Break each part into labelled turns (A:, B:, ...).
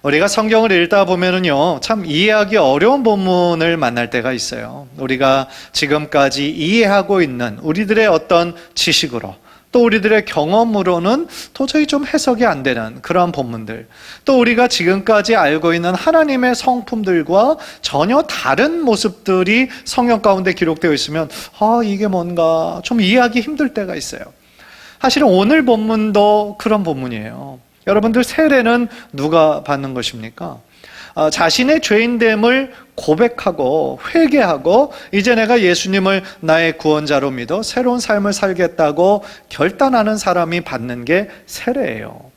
A: 우리가 성경을 읽다 보면은요, 참 이해하기 어려운 본문을 만날 때가 있어요. 우리가 지금까지 이해하고 있는 우리들의 어떤 지식으로, 또 우리들의 경험으로는 도저히 좀 해석이 안 되는 그러한 본문들, 또 우리가 지금까지 알고 있는 하나님의 성품들과 전혀 다른 모습들이 성경 가운데 기록되어 있으면 이게 뭔가 좀 이해하기 힘들 때가 있어요. 사실은 오늘 본문도 그런 본문이에요. 여러분들, 세례는 누가 받는 것입니까? 자신의 죄인됨을 고백하고 회개하고 이제 내가 예수님을 나의 구원자로 믿어 새로운 삶을 살겠다고 결단하는 사람이 받는 게 세례예요.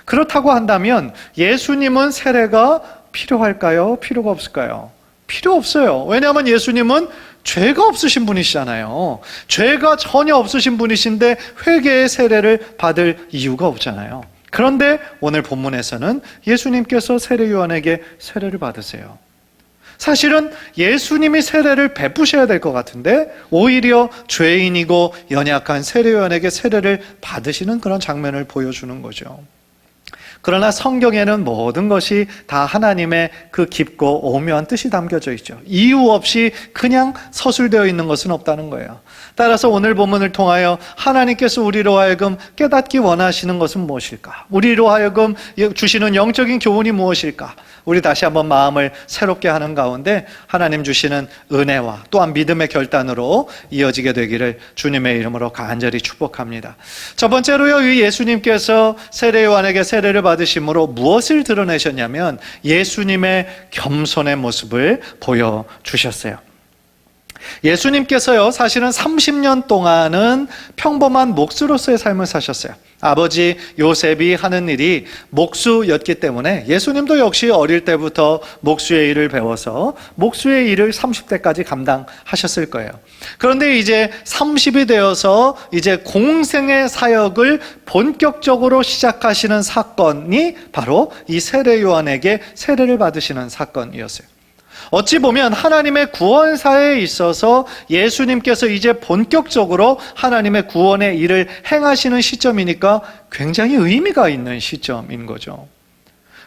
A: 그렇다고 한다면 예수님은 세례가 필요할까요? 필요가 없을까요? 필요 없어요. 왜냐하면 예수님은 죄가 없으신 분이시잖아요. 죄가 전혀 없으신 분이신데 회개의 세례를 받을 이유가 없잖아요. 그런데 오늘 본문에서는 예수님께서 세례 요한에게 세례를 받으세요. 사실은 예수님이 세례를 베푸셔야 될 것 같은데 오히려 죄인이고 연약한 세례 요한에게 세례를 받으시는 그런 장면을 보여주는 거죠. 그러나 성경에는 모든 것이 다 하나님의 그 깊고 오묘한 뜻이 담겨져 있죠. 이유 없이 그냥 서술되어 있는 것은 없다는 거예요. 따라서 오늘 본문을 통하여 하나님께서 우리로 하여금 깨닫기 원하시는 것은 무엇일까? 우리로 하여금 주시는 영적인 교훈이 무엇일까? 우리 다시 한번 마음을 새롭게 하는 가운데 하나님 주시는 은혜와 또한 믿음의 결단으로 이어지게 되기를 주님의 이름으로 간절히 축복합니다. 첫 번째로요, 이 예수님께서 세례 요한에게 세례를 받으심으로 무엇을 드러내셨냐면 예수님의 겸손의 모습을 보여주셨어요. 예수님께서요, 사실은 30년 동안은 평범한 목수로서의 삶을 사셨어요. 아버지 요셉이 하는 일이 목수였기 때문에 예수님도 역시 어릴 때부터 목수의 일을 배워서 목수의 일을 30대까지 감당하셨을 거예요. 그런데 이제 30이 되어서 이제 공생의 사역을 본격적으로 시작하시는 사건이 바로 이 세례 요한에게 세례를 받으시는 사건이었어요. 어찌 보면 하나님의 구원사에 있어서 예수님께서 이제 본격적으로 하나님의 구원의 일을 행하시는 시점이니까 굉장히 의미가 있는 시점인 거죠.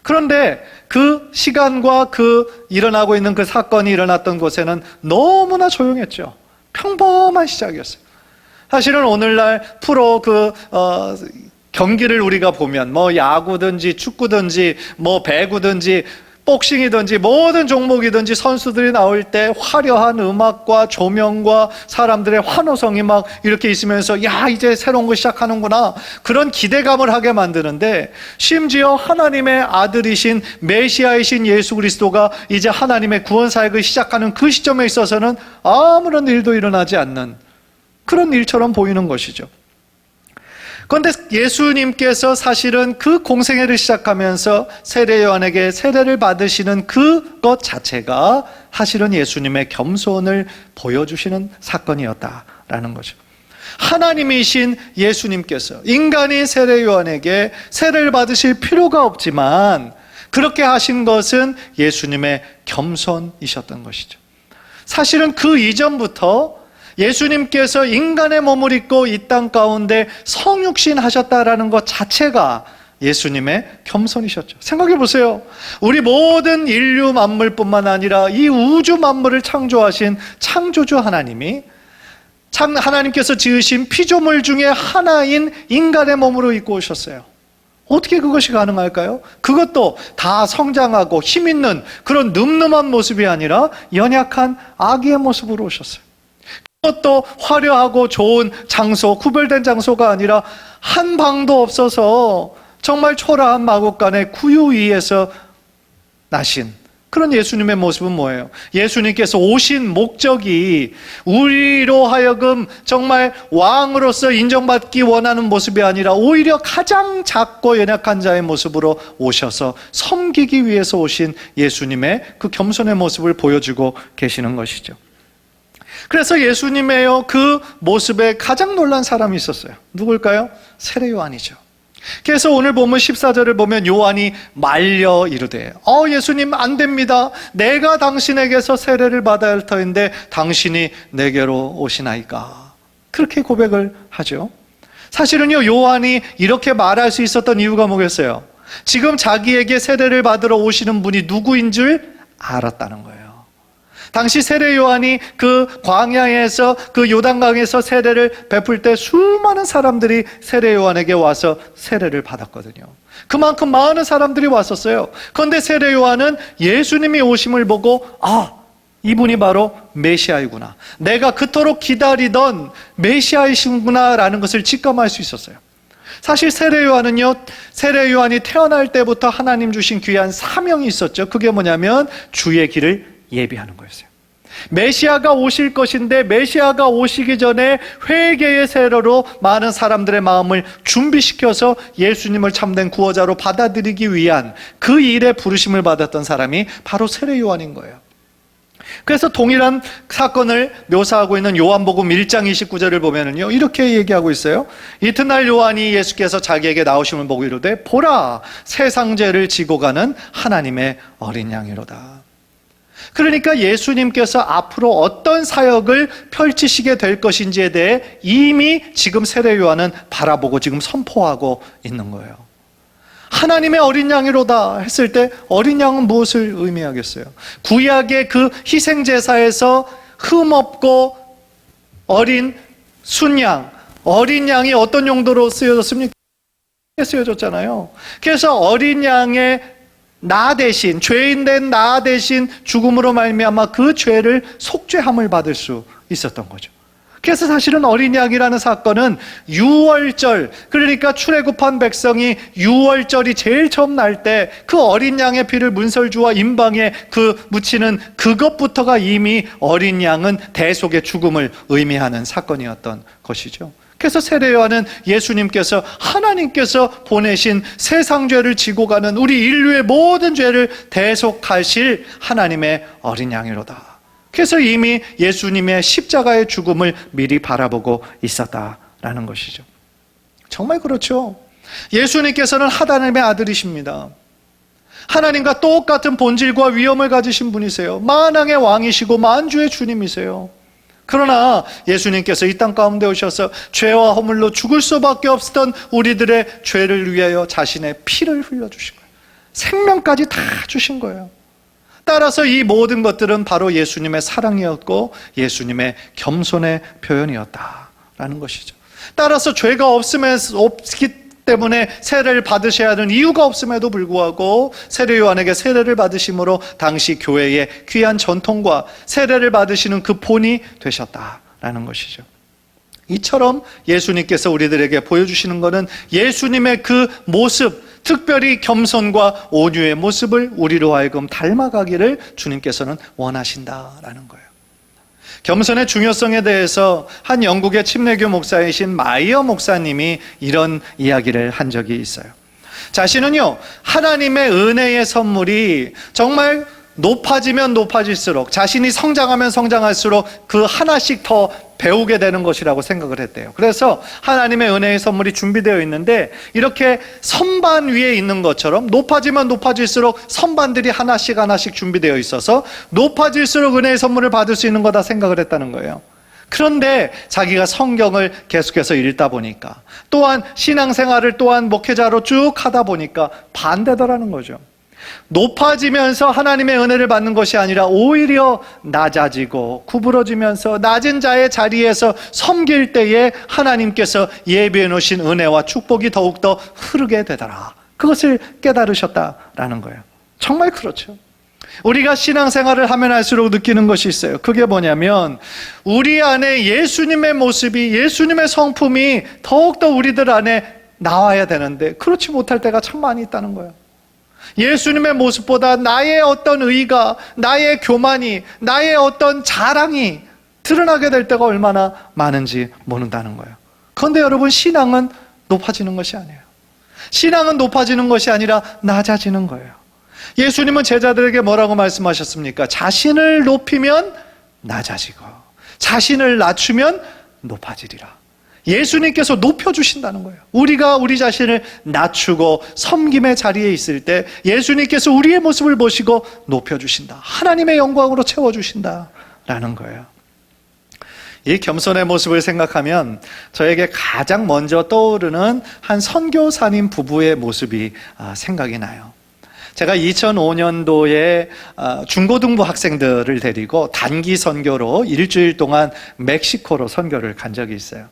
A: 그런데 그 시간과 그 일어나고 있는 그 사건이 일어났던 곳에는 너무나 조용했죠. 평범한 시작이었어요. 사실은 오늘날 프로 경기를 우리가 보면 야구든지 축구든지 배구든지 복싱이든지 모든 종목이든지 선수들이 나올 때 화려한 음악과 조명과 사람들의 환호성이 막 이렇게 있으면서 이제 새로운 거 시작하는구나, 그런 기대감을 하게 만드는데, 심지어 하나님의 아들이신 메시아이신 예수 그리스도가 이제 하나님의 구원 사역을 시작하는 그 시점에 있어서는 아무런 일도 일어나지 않는 그런 일처럼 보이는 것이죠. 그런데 예수님께서 사실은 그 공생애를 시작하면서 세례 요한에게 세례를 받으시는 그것 자체가 사실은 예수님의 겸손을 보여주시는 사건이었다라는 거죠. 하나님이신 예수님께서 인간인 세례 요한에게 세례를 받으실 필요가 없지만 그렇게 하신 것은 예수님의 겸손이셨던 것이죠. 사실은 그 이전부터 예수님께서 인간의 몸을 입고 이 땅 가운데 성육신 하셨다라는 것 자체가 예수님의 겸손이셨죠. 생각해 보세요. 우리 모든 인류 만물뿐만 아니라 이 우주 만물을 창조하신 창조주 하나님이 하나님께서 지으신 피조물 중에 하나인 인간의 몸으로 입고 오셨어요. 어떻게 그것이 가능할까요? 그것도 다 성장하고 힘있는 그런 늠름한 모습이 아니라 연약한 아기의 모습으로 오셨어요. 그것도 화려하고 좋은 장소, 구별된 장소가 아니라 한 방도 없어서 정말 초라한 마국간의 구유 위에서 나신 그런 예수님의 모습은 뭐예요? 예수님께서 오신 목적이 우리로 하여금 정말 왕으로서 인정받기 원하는 모습이 아니라 오히려 가장 작고 연약한 자의 모습으로 오셔서 섬기기 위해서 오신 예수님의 그 겸손의 모습을 보여주고 계시는 것이죠. 그래서 예수님의 그 모습에 가장 놀란 사람이 있었어요. 누굴까요? 세례 요한이죠. 그래서 오늘 보면 14절을 보면 요한이 말려 이르되 예수님 안 됩니다. 내가 당신에게서 세례를 받아야 할 터인데 당신이 내게로 오시나이까. 그렇게 고백을 하죠. 사실은요, 요한이 이렇게 말할 수 있었던 이유가 뭐겠어요? 지금 자기에게 세례를 받으러 오시는 분이 누구인 줄 알았다는 거예요. 당시 세례 요한이 그 광야에서 그 요단강에서 세례를 베풀 때 수많은 사람들이 세례 요한에게 와서 세례를 받았거든요. 그만큼 많은 사람들이 왔었어요. 그런데 세례 요한은 예수님이 오심을 보고 이분이 바로 메시아이구나, 내가 그토록 기다리던 메시아이시구나 라는 것을 직감할 수 있었어요. 사실 세례 요한이 태어날 때부터 하나님 주신 귀한 사명이 있었죠. 그게 뭐냐면 주의 길을 예비하는 거였어요. 메시아가 오실 것인데 메시아가 오시기 전에 회개의 세례로 많은 사람들의 마음을 준비시켜서 예수님을 참된 구원자로 받아들이기 위한 그 일에 부르심을 받았던 사람이 바로 세례 요한인 거예요. 그래서 동일한 사건을 묘사하고 있는 요한복음 1장 29절을 보면은요, 이렇게 얘기하고 있어요. 이튿날 요한이 예수께서 자기에게 나오심을 보고 이르되 보라, 세상 죄를 지고 가는 하나님의 어린 양이로다. 그러니까 예수님께서 앞으로 어떤 사역을 펼치시게 될 것인지에 대해 이미 지금 세례 요한은 바라보고 지금 선포하고 있는 거예요. 하나님의 어린 양이로다 했을 때 어린 양은 무엇을 의미하겠어요? 구약의 그 희생제사에서 흠없고 어린 순양, 어린 양이 어떤 용도로 쓰여졌습니까? 쓰여졌잖아요. 그래서 어린 양의 나 대신, 죄인된 나 대신 죽음으로 말미암아 그 죄를 속죄함을 받을 수 있었던 거죠. 그래서 사실은 어린 양이라는 사건은 유월절, 그러니까 출애굽한 백성이 유월절이 제일 처음 날 때 그 어린 양의 피를 문설주와 임방에 묻히는 그것부터가 이미 어린 양은 대속의 죽음을 의미하는 사건이었던 것이죠. 그래서 세례 요한은 예수님께서, 하나님께서 보내신 세상 죄를 지고 가는 우리 인류의 모든 죄를 대속하실 하나님의 어린 양이로다. 그래서 이미 예수님의 십자가의 죽음을 미리 바라보고 있었다라는 것이죠. 정말 그렇죠. 예수님께서는 하나님의 아들이십니다. 하나님과 똑같은 본질과 위엄을 가지신 분이세요. 만왕의 왕이시고 만주의 주님이세요. 그러나 예수님께서 이 땅 가운데 오셔서 죄와 허물로 죽을 수밖에 없었던 우리들의 죄를 위하여 자신의 피를 흘려주신 거예요. 생명까지 다 주신 거예요. 따라서 이 모든 것들은 바로 예수님의 사랑이었고 예수님의 겸손의 표현이었다라는 것이죠. 따라서 죄가 없기 때문에 세례를 받으셔야 하는 이유가 없음에도 불구하고 세례 요한에게 세례를 받으심으로 당시 교회의 귀한 전통과 세례를 받으시는 그 본이 되셨다라는 것이죠. 이처럼 예수님께서 우리들에게 보여주시는 것은 예수님의 그 모습, 특별히 겸손과 온유의 모습을 우리로 하여금 닮아가기를 주님께서는 원하신다라는 거예요. 겸손의 중요성에 대해서 한 영국의 침례교 목사이신 마이어 목사님이 이런 이야기를 한 적이 있어요. 자신은요, 하나님의 은혜의 선물이 정말 높아지면 높아질수록, 자신이 성장하면 성장할수록 그 하나씩 더 배우게 되는 것이라고 생각을 했대요. 그래서 하나님의 은혜의 선물이 준비되어 있는데 이렇게 선반 위에 있는 것처럼 높아지면 높아질수록 선반들이 하나씩 하나씩 준비되어 있어서 높아질수록 은혜의 선물을 받을 수 있는 거다 생각을 했다는 거예요. 그런데 자기가 성경을 계속해서 읽다 보니까, 또한 신앙생활을 또한 목회자로 쭉 하다 보니까 반대더라는 거죠. 높아지면서 하나님의 은혜를 받는 것이 아니라 오히려 낮아지고 구부러지면서 낮은 자의 자리에서 섬길 때에 하나님께서 예비해 놓으신 은혜와 축복이 더욱더 흐르게 되더라. 그것을 깨달으셨다라는 거예요. 정말 그렇죠. 우리가 신앙생활을 하면 할수록 느끼는 것이 있어요. 그게 뭐냐면 우리 안에 예수님의 모습이, 예수님의 성품이 더욱더 우리들 안에 나와야 되는데 그렇지 못할 때가 참 많이 있다는 거예요. 예수님의 모습보다 나의 어떤 의가, 나의 교만이, 나의 어떤 자랑이 드러나게 될 때가 얼마나 많은지 모른다는 거예요. 그런데 여러분, 신앙은 높아지는 것이 아니에요. 신앙은 높아지는 것이 아니라 낮아지는 거예요. 예수님은 제자들에게 뭐라고 말씀하셨습니까? 자신을 높이면 낮아지고 자신을 낮추면 높아지리라. 예수님께서 높여주신다는 거예요. 우리가 우리 자신을 낮추고 섬김의 자리에 있을 때 예수님께서 우리의 모습을 보시고 높여주신다. 하나님의 영광으로 채워주신다라는 거예요. 이 겸손의 모습을 생각하면 저에게 가장 먼저 떠오르는 한 선교사님 부부의 모습이 생각이 나요. 제가 2005년도에 중고등부 학생들을 데리고 단기 선교로 일주일 동안 멕시코로 선교를 간 적이 있어요.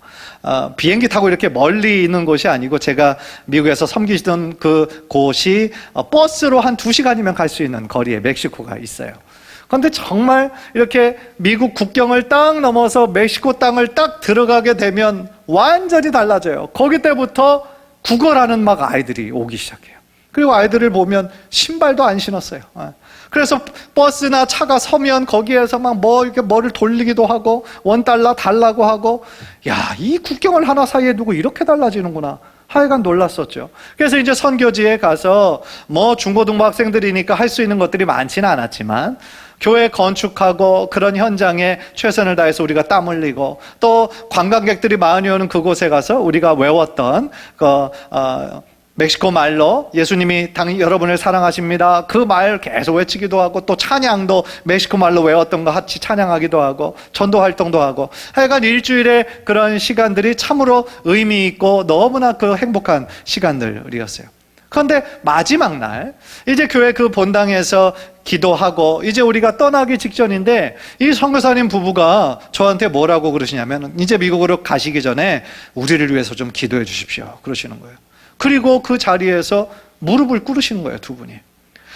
A: 비행기 타고 이렇게 멀리 있는 곳이 아니고 제가 미국에서 섬기시던 그 곳이 버스로 한 2시간이면 갈 수 있는 거리에 멕시코가 있어요. 그런데 정말 이렇게 미국 국경을 딱 넘어서 멕시코 땅을 딱 들어가게 되면 완전히 달라져요. 거기 때부터 국어라는 막 아이들이 오기 시작해요. 그리고 아이들을 보면 신발도 안 신었어요. 그래서 버스나 차가 서면 거기에서 막 이렇게 뭐를 돌리기도 하고 $1 달라고 하고, 야, 이 국경을 하나 사이에 두고 이렇게 달라지는구나. 하여간 놀랐었죠. 그래서 이제 선교지에 가서 중고등부 학생들이니까 할 수 있는 것들이 많지는 않았지만 교회 건축하고 그런 현장에 최선을 다해서 우리가 땀 흘리고, 또 관광객들이 많이 오는 그곳에 가서 우리가 외웠던 멕시코 말로 예수님이 여러분을 사랑하십니다, 그 말 계속 외치기도 하고, 또 찬양도 멕시코 말로 외웠던 거 같이 찬양하기도 하고, 전도 활동도 하고, 하여간 일주일의 그런 시간들이 참으로 의미 있고 너무나 그 행복한 시간들이었어요. 그런데 마지막 날 이제 교회 그 본당에서 기도하고 이제 우리가 떠나기 직전인데, 이 선교사님 부부가 저한테 뭐라고 그러시냐면, 이제 미국으로 가시기 전에 우리를 위해서 좀 기도해 주십시오 그러시는 거예요. 그리고 그 자리에서 무릎을 꿇으시는 거예요, 두 분이.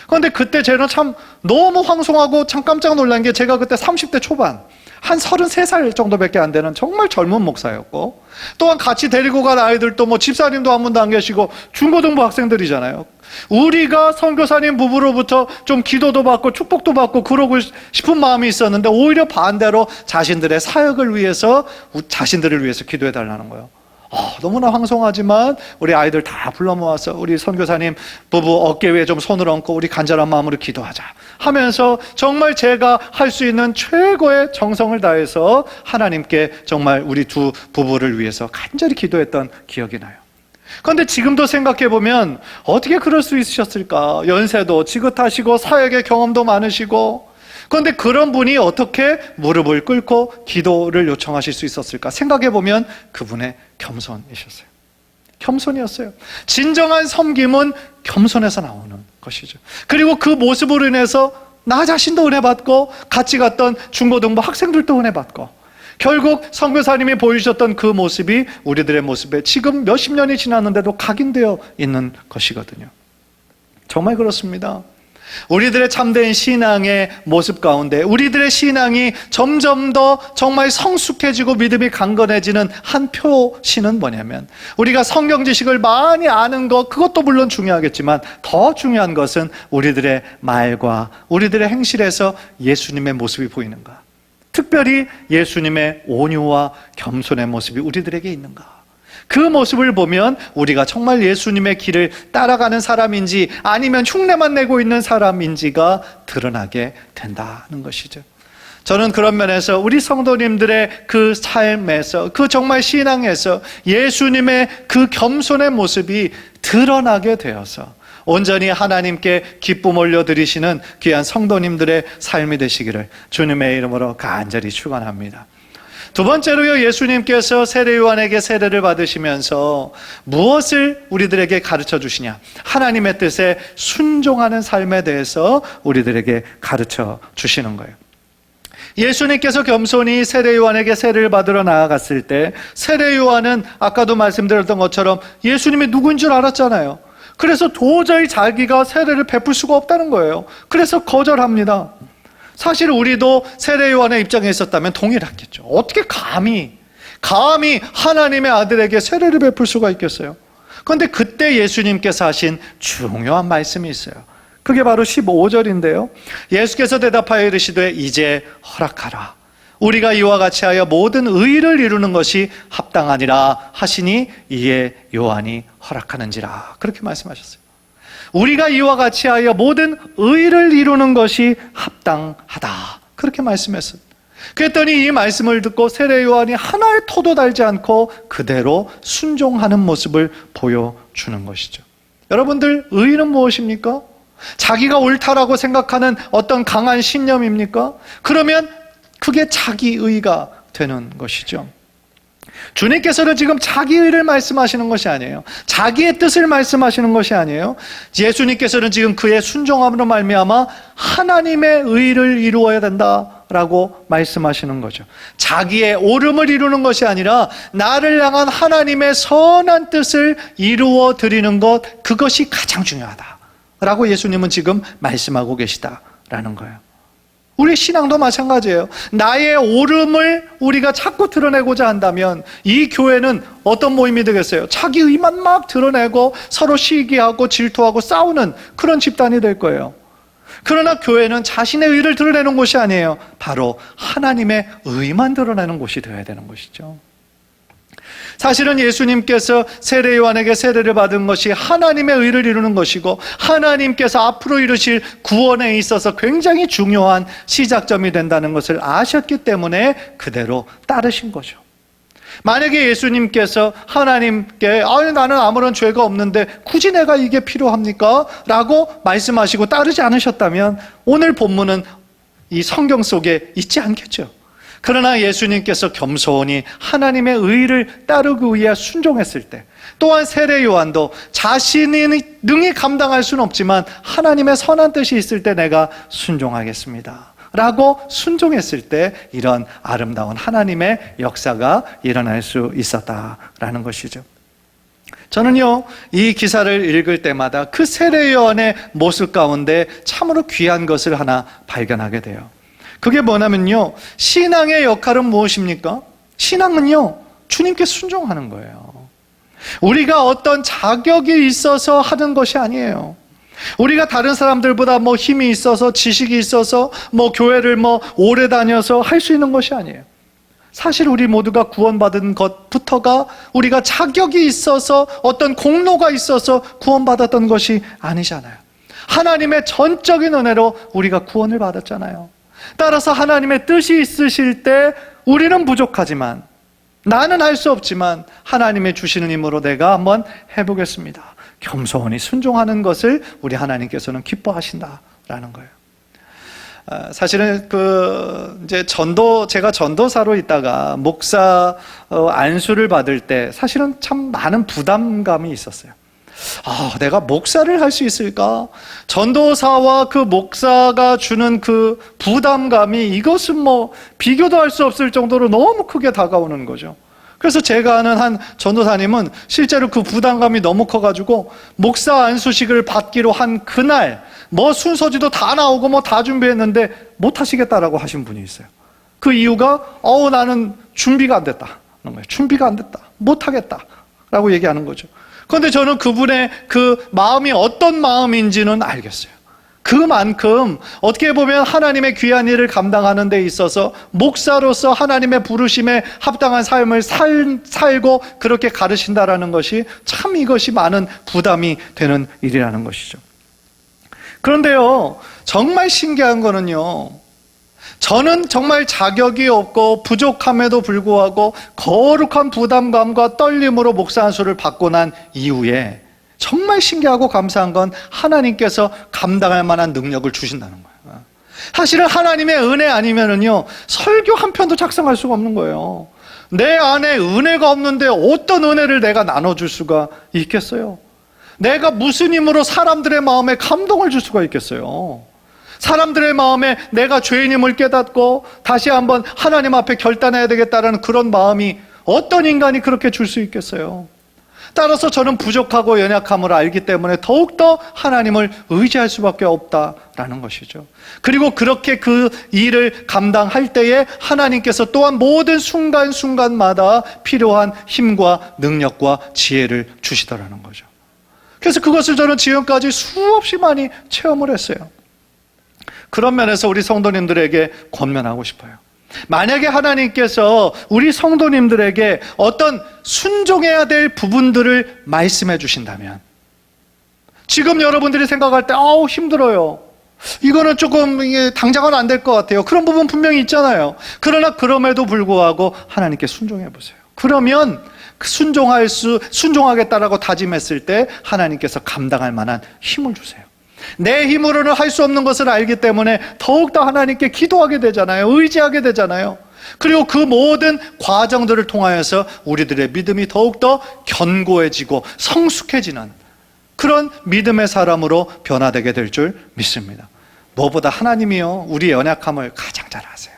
A: 그런데 그때 저는 참 너무 황송하고 참 깜짝 놀란 게, 제가 그때 30대 초반, 한 33살 정도밖에 안 되는 정말 젊은 목사였고, 또한 같이 데리고 간 아이들도 집사님도 한 분도 안 계시고 중고등부 학생들이잖아요. 우리가 선교사님 부부로부터 좀 기도도 받고 축복도 받고 그러고 싶은 마음이 있었는데, 오히려 반대로 자신들의 사역을 위해서, 자신들을 위해서 기도해 달라는 거예요. 너무나 황송하지만 우리 아이들 다 불러 모아서 우리 선교사님 부부 어깨 위에 좀 손을 얹고 우리 간절한 마음으로 기도하자 하면서, 정말 제가 할 수 있는 최고의 정성을 다해서 하나님께 정말 우리 두 부부를 위해서 간절히 기도했던 기억이 나요. 그런데 지금도 생각해보면 어떻게 그럴 수 있으셨을까? 연세도 지긋하시고 사역의 경험도 많으시고, 그런데 그런 분이 어떻게 무릎을 꿇고 기도를 요청하실 수 있었을까? 생각해보면 그분의 겸손이셨어요. 겸손이었어요. 진정한 섬김은 겸손에서 나오는 것이죠. 그리고 그 모습으로 인해서 나 자신도 은혜 받고, 같이 갔던 중고등부 학생들도 은혜 받고, 결국 선교사님이 보여주셨던 그 모습이 우리들의 모습에 지금 몇십 년이 지났는데도 각인되어 있는 것이거든요. 정말 그렇습니다. 우리들의 참된 신앙의 모습 가운데 우리들의 신앙이 점점 더 정말 성숙해지고 믿음이 강건해지는 한 표시는 뭐냐면, 우리가 성경 지식을 많이 아는 것, 그것도 물론 중요하겠지만 더 중요한 것은 우리들의 말과 우리들의 행실에서 예수님의 모습이 보이는가, 특별히 예수님의 온유와 겸손의 모습이 우리들에게 있는가. 그 모습을 보면 우리가 정말 예수님의 길을 따라가는 사람인지 아니면 흉내만 내고 있는 사람인지가 드러나게 된다는 것이죠. 저는 그런 면에서 우리 성도님들의 그 삶에서, 그 정말 신앙에서 예수님의 그 겸손의 모습이 드러나게 되어서 온전히 하나님께 기쁨 올려드리시는 귀한 성도님들의 삶이 되시기를 주님의 이름으로 간절히 축원합니다. 두 번째로요, 예수님께서 세례 요한에게 세례를 받으시면서 무엇을 우리들에게 가르쳐 주시냐? 하나님의 뜻에 순종하는 삶에 대해서 우리들에게 가르쳐 주시는 거예요. 예수님께서 겸손히 세례 요한에게 세례를 받으러 나아갔을 때, 세례 요한은 아까도 말씀드렸던 것처럼 예수님이 누구인 줄 알았잖아요. 그래서 도저히 자기가 세례를 베풀 수가 없다는 거예요. 그래서 거절합니다. 사실 우리도 세례 요한의 입장에 있었다면 동일했겠죠. 어떻게 감히 하나님의 아들에게 세례를 베풀 수가 있겠어요? 그런데 그때 예수님께서 하신 중요한 말씀이 있어요. 그게 바로 15절인데요. 예수께서 대답하여 이르시되 이제 허락하라. 우리가 이와 같이 하여 모든 의를 이루는 것이 합당하니라 하시니 이에 요한이 허락하는지라. 그렇게 말씀하셨어요. 우리가 이와 같이 하여 모든 의를 이루는 것이 합당하다. 그렇게 말씀했어요. 그랬더니 이 말씀을 듣고 세례 요한이 하나의 토도 달지 않고 그대로 순종하는 모습을 보여주는 것이죠. 여러분들, 의는 무엇입니까? 자기가 옳다라고 생각하는 어떤 강한 신념입니까? 그러면 그게 자기 의가 되는 것이죠. 주님께서는 지금 자기 의를 말씀하시는 것이 아니에요. 자기의 뜻을 말씀하시는 것이 아니에요. 예수님께서는 지금 그의 순종함으로 말미암아 하나님의 의를 이루어야 된다라고 말씀하시는 거죠. 자기의 옳음을 이루는 것이 아니라 나를 향한 하나님의 선한 뜻을 이루어 드리는 것, 그것이 가장 중요하다라고 예수님은 지금 말씀하고 계시다라는 거예요. 우리 신앙도 마찬가지예요. 나의 옳음을 우리가 자꾸 드러내고자 한다면 이 교회는 어떤 모임이 되겠어요? 자기 의만 막 드러내고 서로 시기하고 질투하고 싸우는 그런 집단이 될 거예요. 그러나 교회는 자신의 의를 드러내는 곳이 아니에요. 바로 하나님의 의만 드러내는 곳이 되어야 되는 것이죠. 사실은 예수님께서 세례 요한에게 세례를 받은 것이 하나님의 의를 이루는 것이고 하나님께서 앞으로 이루실 구원에 있어서 굉장히 중요한 시작점이 된다는 것을 아셨기 때문에 그대로 따르신 거죠. 만약에 예수님께서 하나님께 나는 아무런 죄가 없는데 굳이 내가 이게 필요합니까? 라고 말씀하시고 따르지 않으셨다면 오늘 본문은 이 성경 속에 있지 않겠죠. 그러나 예수님께서 겸손히 하나님의 의를 따르기 위해 순종했을 때, 또한 세례 요한도 자신이 능히 감당할 수는 없지만 하나님의 선한 뜻이 있을 때 내가 순종하겠습니다 라고 순종했을 때 이런 아름다운 하나님의 역사가 일어날 수 있었다라는 것이죠. 저는요, 이 기사를 읽을 때마다 그 세례 요한의 모습 가운데 참으로 귀한 것을 하나 발견하게 돼요. 그게 뭐냐면요, 신앙의 역할은 무엇입니까? 신앙은요, 주님께 순종하는 거예요. 우리가 어떤 자격이 있어서 하는 것이 아니에요. 우리가 다른 사람들보다 힘이 있어서, 지식이 있어서, 교회를 오래 다녀서 할 수 있는 것이 아니에요. 사실 우리 모두가 구원받은 것부터가 우리가 자격이 있어서, 어떤 공로가 있어서 구원받았던 것이 아니잖아요. 하나님의 전적인 은혜로 우리가 구원을 받았잖아요. 따라서 하나님의 뜻이 있으실 때 우리는 부족하지만, 나는 할 수 없지만 하나님의 주시는 힘으로 내가 한번 해보겠습니다. 겸손히 순종하는 것을 우리 하나님께서는 기뻐하신다라는 거예요. 사실은 제가 전도사로 있다가 목사 안수를 받을 때 사실은 참 많은 부담감이 있었어요. 내가 목사를 할 수 있을까? 전도사와 그 목사가 주는 그 부담감이, 이것은 비교도 할 수 없을 정도로 너무 크게 다가오는 거죠. 그래서 제가 아는 한 전도사님은 실제로 그 부담감이 너무 커가지고 목사 안수식을 받기로 한 그날 순서지도 다 나오고 다 준비했는데 못 하시겠다라고 하신 분이 있어요. 그 이유가 나는 준비가 안 됐다. 준비가 안 됐다. 못 하겠다. 라고 얘기하는 거죠. 그런데 저는 그분의 그 마음이 어떤 마음인지는 알겠어요. 그만큼 어떻게 보면 하나님의 귀한 일을 감당하는 데 있어서 목사로서 하나님의 부르심에 합당한 삶을 살고 그렇게 가르친다라는 것이 참 이것이 많은 부담이 되는 일이라는 것이죠. 그런데요, 정말 신기한 거는요, 저는 정말 자격이 없고 부족함에도 불구하고 거룩한 부담감과 떨림으로 목사 안수를 받고 난 이후에 정말 신기하고 감사한 건 하나님께서 감당할 만한 능력을 주신다는 거예요. 사실은 하나님의 은혜 아니면은요, 설교 한 편도 작성할 수가 없는 거예요. 내 안에 은혜가 없는데 어떤 은혜를 내가 나눠줄 수가 있겠어요? 내가 무슨 힘으로 사람들의 마음에 감동을 줄 수가 있겠어요? 사람들의 마음에 내가 죄인임을 깨닫고 다시 한번 하나님 앞에 결단해야 되겠다는 그런 마음이 어떤 인간이 그렇게 줄 수 있겠어요? 따라서 저는 부족하고 연약함을 알기 때문에 더욱더 하나님을 의지할 수밖에 없다라는 것이죠. 그리고 그렇게 그 일을 감당할 때에 하나님께서 또한 모든 순간순간마다 필요한 힘과 능력과 지혜를 주시더라는 거죠. 그래서 그것을 저는 지금까지 수없이 많이 체험을 했어요. 그런 면에서 우리 성도님들에게 권면하고 싶어요. 만약에 하나님께서 우리 성도님들에게 어떤 순종해야 될 부분들을 말씀해 주신다면, 지금 여러분들이 생각할 때 힘들어요, 이거는 조금 당장은 안 될 것 같아요, 그런 부분 분명히 있잖아요. 그러나 그럼에도 불구하고 하나님께 순종해 보세요. 그러면 순종하겠다라고 다짐했을 때 하나님께서 감당할 만한 힘을 주세요. 내 힘으로는 할 수 없는 것을 알기 때문에 더욱더 하나님께 기도하게 되잖아요. 의지하게 되잖아요. 그리고 그 모든 과정들을 통하여서 우리들의 믿음이 더욱더 견고해지고 성숙해지는 그런 믿음의 사람으로 변화되게 될 줄 믿습니다. 무엇보다 하나님이요, 우리의 연약함을 가장 잘 아세요.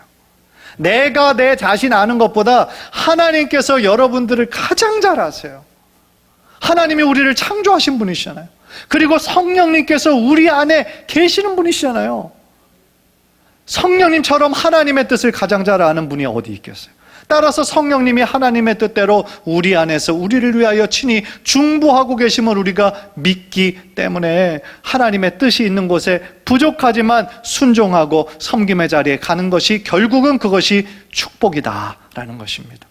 A: 내가 내 자신 아는 것보다 하나님께서 여러분들을 가장 잘 아세요. 하나님이 우리를 창조하신 분이시잖아요. 그리고 성령님께서 우리 안에 계시는 분이시잖아요. 성령님처럼 하나님의 뜻을 가장 잘 아는 분이 어디 있겠어요? 따라서 성령님이 하나님의 뜻대로 우리 안에서 우리를 위하여 친히 중보하고 계심을 우리가 믿기 때문에 하나님의 뜻이 있는 곳에 부족하지만 순종하고 섬김의 자리에 가는 것이 결국은 그것이 축복이다라는 것입니다.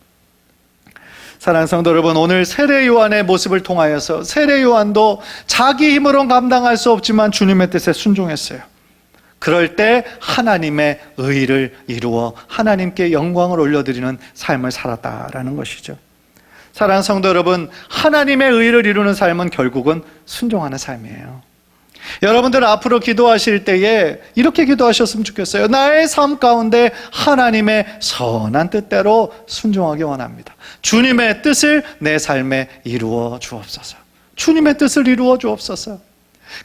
A: 사랑하는 성도 여러분, 오늘 세례 요한의 모습을 통하여서 세례 요한도 자기 힘으로는 감당할 수 없지만 주님의 뜻에 순종했어요. 그럴 때 하나님의 의를 이루어 하나님께 영광을 올려드리는 삶을 살았다라는 것이죠. 사랑하는 성도 여러분, 하나님의 의를 이루는 삶은 결국은 순종하는 삶이에요. 여러분들 앞으로 기도하실 때에 이렇게 기도하셨으면 좋겠어요. 나의 삶 가운데 하나님의 선한 뜻대로 순종하기 원합니다. 주님의 뜻을 내 삶에 이루어 주옵소서. 주님의 뜻을 이루어 주옵소서.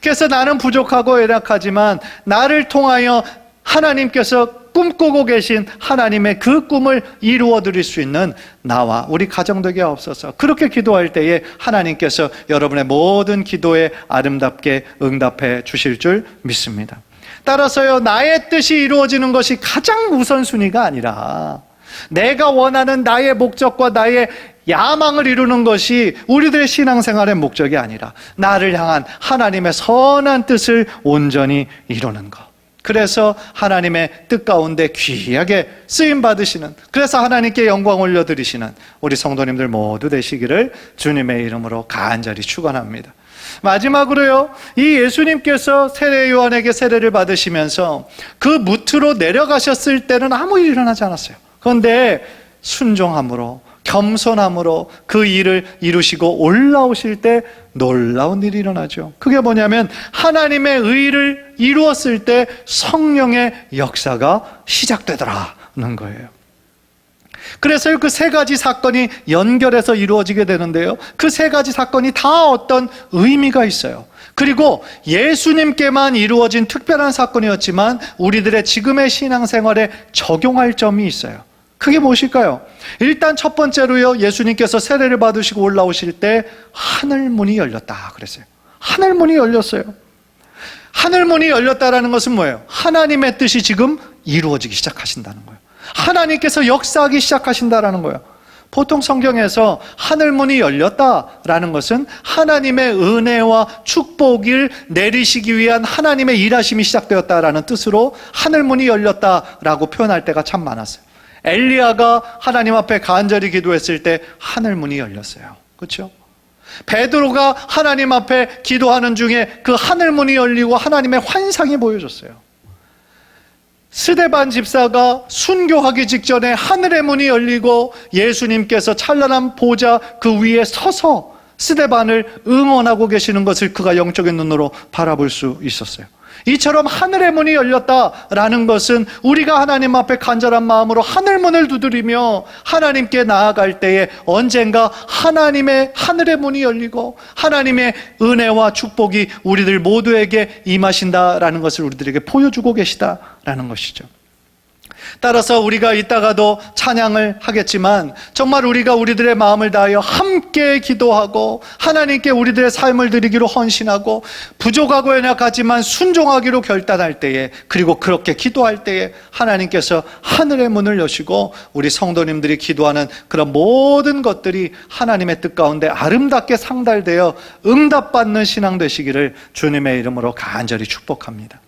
A: 그래서 나는 부족하고 연약하지만 나를 통하여 하나님께서 꿈꾸고 계신 하나님의 그 꿈을 이루어 드릴 수 있는 나와 우리 가정 되게 하옵소서. 그렇게 기도할 때에 하나님께서 여러분의 모든 기도에 아름답게 응답해 주실 줄 믿습니다. 따라서요, 나의 뜻이 이루어지는 것이 가장 우선순위가 아니라 내가 원하는 나의 목적과 나의 야망을 이루는 것이 우리들의 신앙생활의 목적이 아니라 나를 향한 하나님의 선한 뜻을 온전히 이루는 것. 그래서 하나님의 뜻 가운데 귀하게 쓰임받으시는, 그래서 하나님께 영광 올려드리시는 우리 성도님들 모두 되시기를 주님의 이름으로 간절히 축원합니다. 마지막으로요, 이 예수님께서 세례 요한에게 세례를 받으시면서 그 무트로 내려가셨을 때는 아무 일이 일어나지 않았어요. 그런데 순종함으로 겸손함으로 그 일을 이루시고 올라오실 때 놀라운 일이 일어나죠. 그게 뭐냐면 하나님의 의를 이루었을 때 성령의 역사가 시작되더라는 거예요. 그래서 그 세 가지 사건이 연결해서 이루어지게 되는데요, 그 세 가지 사건이 다 어떤 의미가 있어요. 그리고 예수님께만 이루어진 특별한 사건이었지만 우리들의 지금의 신앙생활에 적용할 점이 있어요. 그게 무엇일까요? 일단 첫 번째로요, 예수님께서 세례를 받으시고 올라오실 때 하늘문이 열렸다 그랬어요. 하늘문이 열렸어요. 하늘문이 열렸다라는 것은 뭐예요? 하나님의 뜻이 지금 이루어지기 시작하신다는 거예요. 하나님께서 역사하기 시작하신다라는 거예요. 보통 성경에서 하늘문이 열렸다라는 것은 하나님의 은혜와 축복을 내리시기 위한 하나님의 일하심이 시작되었다라는 뜻으로 하늘문이 열렸다라고 표현할 때가 참 많았어요. 엘리야가 하나님 앞에 간절히 기도했을 때 하늘문이 열렸어요. 그렇죠? 베드로가 하나님 앞에 기도하는 중에 그 하늘문이 열리고 하나님의 환상이 보여졌어요. 스데반 집사가 순교하기 직전에 하늘의 문이 열리고 예수님께서 찬란한 보좌 그 위에 서서 스데반을 응원하고 계시는 것을 그가 영적인 눈으로 바라볼 수 있었어요. 이처럼 하늘의 문이 열렸다라는 것은 우리가 하나님 앞에 간절한 마음으로 하늘문을 두드리며 하나님께 나아갈 때에 언젠가 하나님의 하늘의 문이 열리고 하나님의 은혜와 축복이 우리들 모두에게 임하신다라는 것을 우리들에게 보여주고 계시다라는 것이죠. 따라서 우리가 이따가도 찬양을 하겠지만 정말 우리가 우리들의 마음을 다하여 함께 기도하고 하나님께 우리들의 삶을 드리기로 헌신하고 부족하고 연약하지만 순종하기로 결단할 때에, 그리고 그렇게 기도할 때에 하나님께서 하늘의 문을 여시고 우리 성도님들이 기도하는 그런 모든 것들이 하나님의 뜻 가운데 아름답게 상달되어 응답받는 신앙 되시기를 주님의 이름으로 간절히 축복합니다.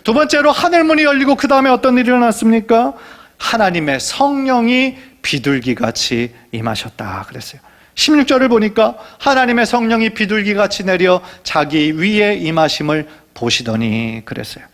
A: 두 번째로 하늘문이 열리고 그 다음에 어떤 일이 일어났습니까? 하나님의 성령이 비둘기같이 임하셨다 그랬어요. 16절을 보니까 하나님의 성령이 비둘기같이 내려 자기 위에 임하심을 보시더니 그랬어요.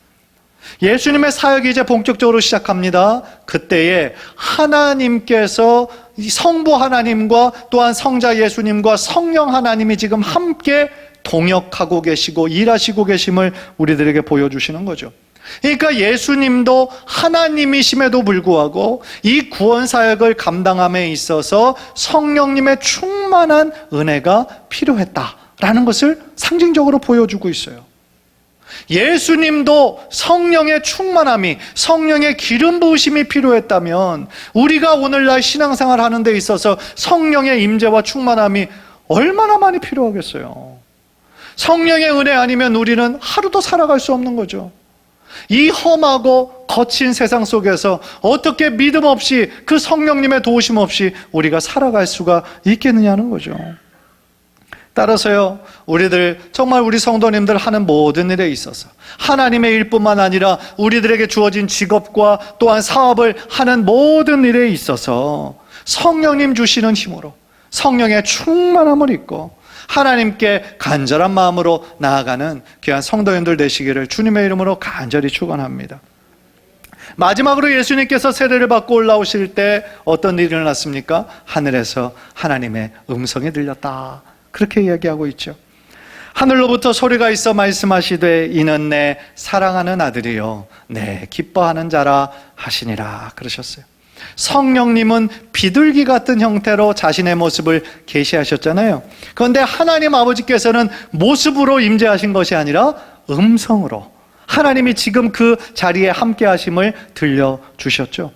A: 예수님의 사역이 이제 본격적으로 시작합니다. 그때에 하나님께서 성부 하나님과 또한 성자 예수님과 성령 하나님이 지금 함께 동역하고 계시고 일하시고 계심을 우리들에게 보여주시는 거죠. 그러니까 예수님도 하나님이심에도 불구하고 이 구원 사역을 감당함에 있어서 성령님의 충만한 은혜가 필요했다라는 것을 상징적으로 보여주고 있어요. 예수님도 성령의 충만함이, 성령의 기름 부으심이 필요했다면 우리가 오늘날 신앙생활 하는 데 있어서 성령의 임재와 충만함이 얼마나 많이 필요하겠어요. 성령의 은혜 아니면 우리는 하루도 살아갈 수 없는 거죠. 이 험하고 거친 세상 속에서 어떻게 믿음 없이, 그 성령님의 도우심 없이 우리가 살아갈 수가 있겠느냐는 거죠. 따라서요, 우리들 정말 우리 성도님들 하는 모든 일에 있어서 하나님의 일뿐만 아니라 우리들에게 주어진 직업과 또한 사업을 하는 모든 일에 있어서 성령님 주시는 힘으로 성령의 충만함을 입고 하나님께 간절한 마음으로 나아가는 귀한 성도님들 되시기를 주님의 이름으로 간절히 축원합니다. 마지막으로 예수님께서 세례를 받고 올라오실 때 어떤 일이 일어났습니까? 하늘에서 하나님의 음성이 들렸다, 그렇게 이야기하고 있죠. 하늘로부터 소리가 있어 말씀하시되 이는 내 사랑하는 아들이요 내 기뻐하는 자라 하시니라 그러셨어요. 성령님은 비둘기 같은 형태로 자신의 모습을 계시하셨잖아요. 그런데 하나님 아버지께서는 모습으로 임재하신 것이 아니라 음성으로 하나님이 지금 그 자리에 함께 하심을 들려주셨죠.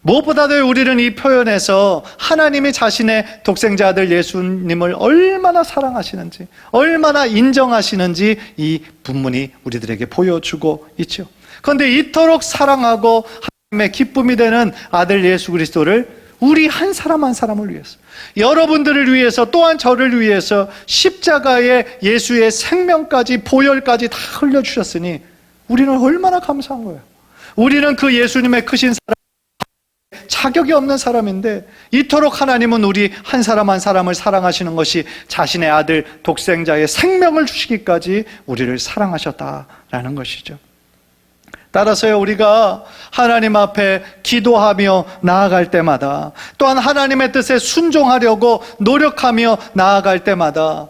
A: 무엇보다도 우리는 이 표현에서 하나님이 자신의 독생자 아들 예수님을 얼마나 사랑하시는지, 얼마나 인정하시는지 이 본문이 우리들에게 보여주고 있죠. 그런데 이토록 사랑하고 하나님의 기쁨이 되는 아들 예수 그리스도를 우리 한 사람 한 사람을 위해서, 여러분들을 위해서, 또한 저를 위해서 십자가에 예수의 생명까지 보혈까지 다 흘려주셨으니 우리는 얼마나 감사한 거예요. 우리는 그 예수님의 크신 사랑, 자격이 없는 사람인데 이토록 하나님은 우리 한 사람 한 사람을 사랑하시는 것이 자신의 아들 독생자의 생명을 주시기까지 우리를 사랑하셨다라는 것이죠. 따라서요, 우리가 하나님 앞에 기도하며 나아갈 때마다, 또한 하나님의 뜻에 순종하려고 노력하며 나아갈 때마다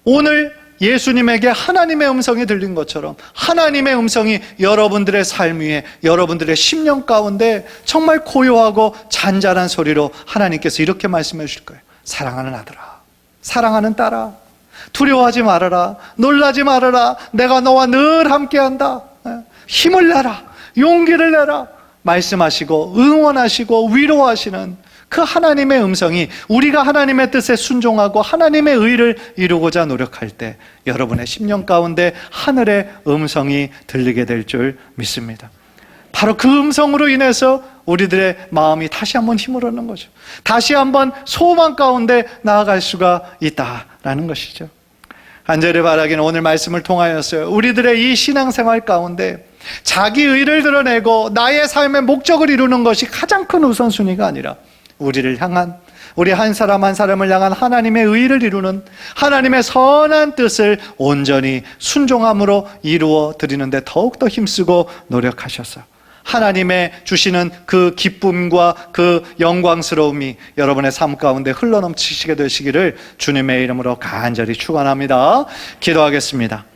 A: 오늘 예수님에게 하나님의 음성이 들린 것처럼 하나님의 음성이 여러분들의 삶 위에, 여러분들의 심령 가운데 정말 고요하고 잔잔한 소리로 하나님께서 이렇게 말씀해 주실 거예요. 사랑하는 아들아, 사랑하는 딸아, 두려워하지 말아라, 놀라지 말아라, 내가 너와 늘 함께한다, 힘을 내라, 용기를 내라 말씀하시고 응원하시고 위로하시는 그 하나님의 음성이 우리가 하나님의 뜻에 순종하고 하나님의 의를 이루고자 노력할 때 여러분의 심령 가운데 하늘의 음성이 들리게 될 줄 믿습니다. 바로 그 음성으로 인해서 우리들의 마음이 다시 한번 힘을 얻는 거죠. 다시 한번 소망 가운데 나아갈 수가 있다라는 것이죠. 간절히 바라기는 오늘 말씀을 통하여서요, 우리들의 이 신앙생활 가운데 자기 의를 드러내고 나의 삶의 목적을 이루는 것이 가장 큰 우선순위가 아니라 우리를 향한, 우리 한 사람 한 사람을 향한 하나님의 의를 이루는 하나님의 선한 뜻을 온전히 순종함으로 이루어 드리는데 더욱더 힘쓰고 노력하셔서 하나님의 주시는 그 기쁨과 그 영광스러움이 여러분의 삶 가운데 흘러넘치시게 되시기를 주님의 이름으로 간절히 축원합니다. 기도하겠습니다.